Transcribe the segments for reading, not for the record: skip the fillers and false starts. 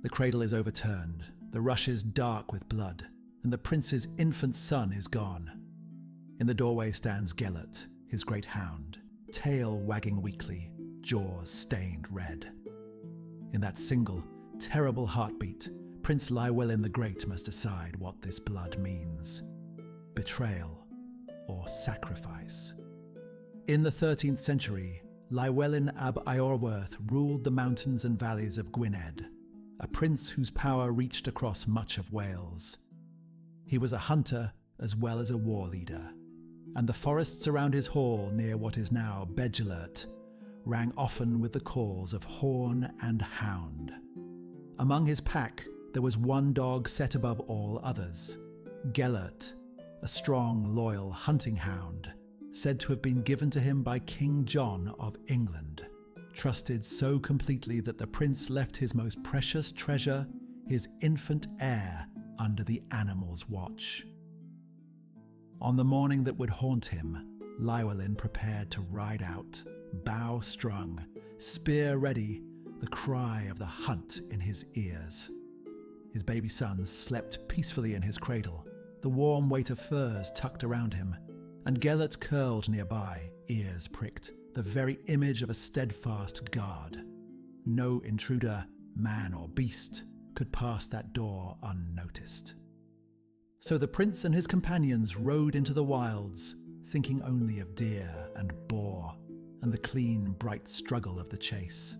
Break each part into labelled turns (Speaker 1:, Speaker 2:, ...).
Speaker 1: The cradle is overturned, the rushes dark with blood, and the prince's infant son is gone. In the doorway stands Gelert, his great hound, tail wagging weakly, jaws stained red. In that single, terrible heartbeat, Prince Llywelyn the Great must decide what this blood means: betrayal or sacrifice. In the 13th century, Llywelyn ab Iorwerth ruled the mountains and valleys of Gwynedd, a prince whose power reached across much of Wales. He was a hunter as well as a war leader, and the forests around his hall near what is now Gelert rang often with the calls of horn and hound. Among his pack there was one dog set above all others, Gelert, a strong, loyal hunting hound, said to have been given to him by King John of England, trusted so completely that the prince left his most precious treasure, his infant heir, under the animal's watch. On the morning that would haunt him, Llywelyn prepared to ride out, bow strung, spear ready, the cry of the hunt in his ears. His baby son slept peacefully in his cradle, the warm weight of furs tucked around him, and Gelert curled nearby, ears pricked, the very image of a steadfast guard. No intruder, man or beast, could pass that door unnoticed. So the prince and his companions rode into the wilds, thinking only of deer and boar, and the clean, bright struggle of the chase.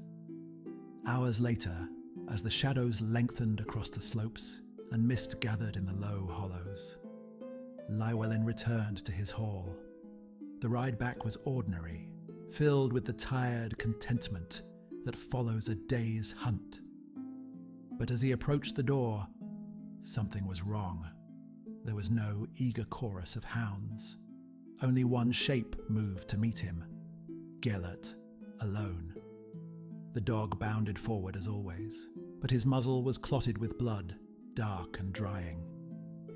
Speaker 1: Hours later, as the shadows lengthened across the slopes and mist gathered in the low hollows, Llywelyn returned to his hall. The ride back was ordinary, filled with the tired contentment that follows a day's hunt. But as he approached the door, something was wrong. There was no eager chorus of hounds. Only one shape moved to meet him, Gelert, alone. The dog bounded forward as always, but his muzzle was clotted with blood, dark and drying.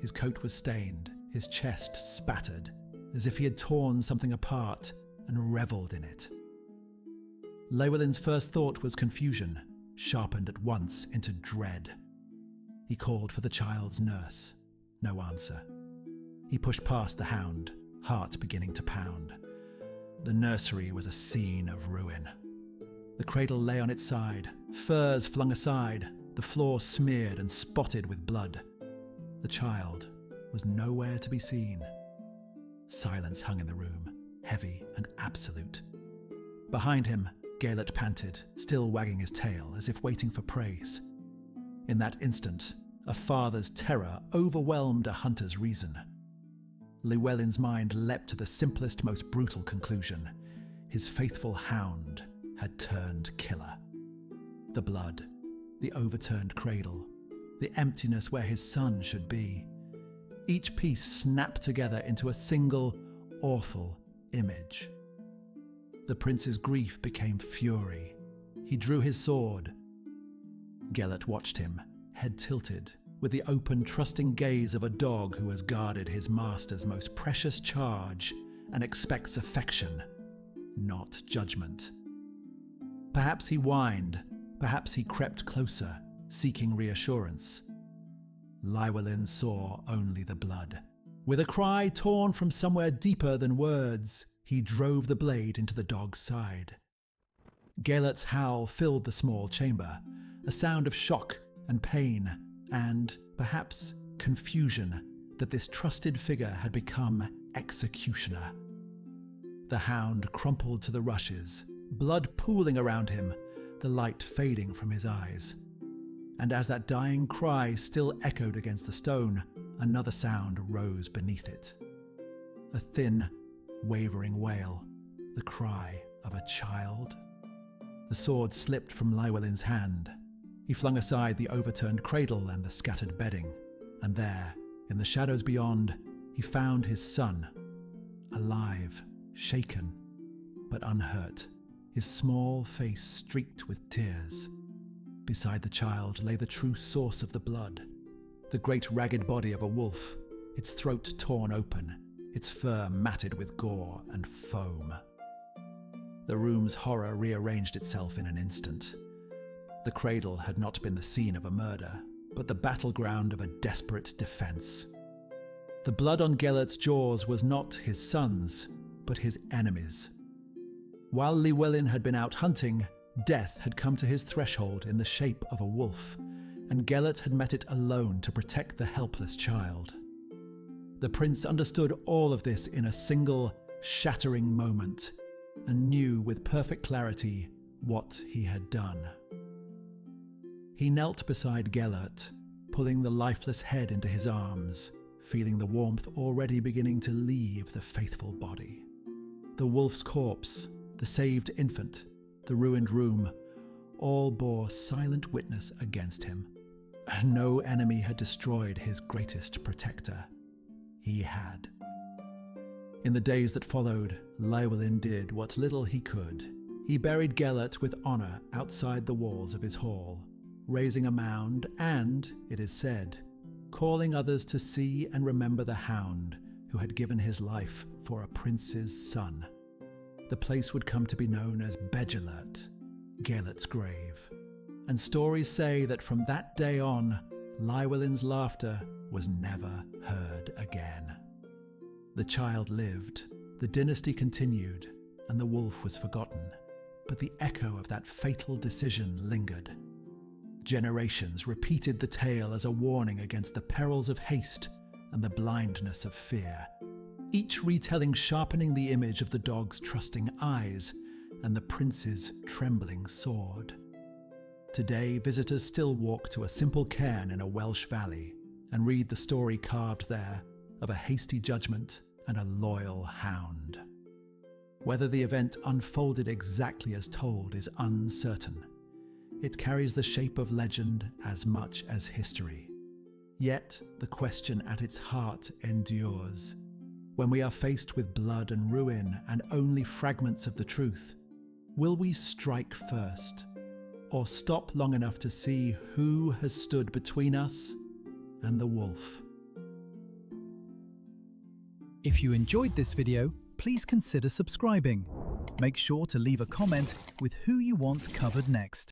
Speaker 1: His coat was stained, his chest spattered, as if he had torn something apart and revelled in it. Llywelyn's first thought was confusion, sharpened at once into dread. He called for the child's nurse. No answer. He pushed past the hound, heart beginning to pound. The nursery was a scene of ruin. The cradle lay on its side, furs flung aside, the floor smeared and spotted with blood. The child was nowhere to be seen. Silence hung in the room, heavy and absolute. Behind him, Gelert panted, still wagging his tail as if waiting for praise. In that instant, a father's terror overwhelmed a hunter's reason. Llywelyn's mind leapt to the simplest, most brutal conclusion. His faithful hound had turned killer. The blood, the overturned cradle, the emptiness where his son should be. Each piece snapped together into a single, awful image. The prince's grief became fury. He drew his sword. Gelert watched him, head tilted, with the open, trusting gaze of a dog who has guarded his master's most precious charge and expects affection, not judgment. Perhaps he whined, perhaps he crept closer, seeking reassurance. Llywelyn saw only the blood. With a cry torn from somewhere deeper than words, he drove the blade into the dog's side. Gelert's howl filled the small chamber, a sound of shock and pain, and, perhaps, confusion that this trusted figure had become executioner. The hound crumpled to the rushes, blood pooling around him, the light fading from his eyes. And as that dying cry still echoed against the stone, another sound rose beneath it. A thin, wavering wail, the cry of a child. The sword slipped from Llywelyn's hand. He flung aside the overturned cradle and the scattered bedding, and there, in the shadows beyond, he found his son, alive, shaken, but unhurt, his small face streaked with tears. Beside the child lay the true source of the blood, the great ragged body of a wolf, its throat torn open, its fur matted with gore and foam. The room's horror rearranged itself in an instant. The cradle had not been the scene of a murder, but the battleground of a desperate defence. The blood on Gelert's jaws was not his son's, but his enemies'. While Llywelyn had been out hunting, death had come to his threshold in the shape of a wolf, and Gelert had met it alone to protect the helpless child. The prince understood all of this in a single, shattering moment, and knew with perfect clarity what he had done. He knelt beside Gelert, pulling the lifeless head into his arms, feeling the warmth already beginning to leave the faithful body. The wolf's corpse, the saved infant, the ruined room, all bore silent witness against him. No enemy had destroyed his greatest protector. He had. In the days that followed, Llywelyn did what little he could. He buried Gelert with honour outside the walls of his hall, raising a mound and, it is said, calling others to see and remember the Hound who had given his life for a prince's son. The place would come to be known as Gelert, Gelert's grave. And stories say that from that day on, Llywelyn's laughter was never heard again. The child lived, the dynasty continued, and the wolf was forgotten. But the echo of that fatal decision lingered. Generations repeated the tale as a warning against the perils of haste and the blindness of fear, each retelling sharpening the image of the dog's trusting eyes and the prince's trembling sword. Today, visitors still walk to a simple cairn in a Welsh valley and read the story carved there of a hasty judgment and a loyal hound. Whether the event unfolded exactly as told is uncertain. It carries the shape of legend as much as history. Yet, the question at its heart endures. When we are faced with blood and ruin and only fragments of the truth, will we strike first, or stop long enough to see who has stood between us and the wolf?
Speaker 2: If you enjoyed this video, please consider subscribing. Make sure to leave a comment with who you want covered next.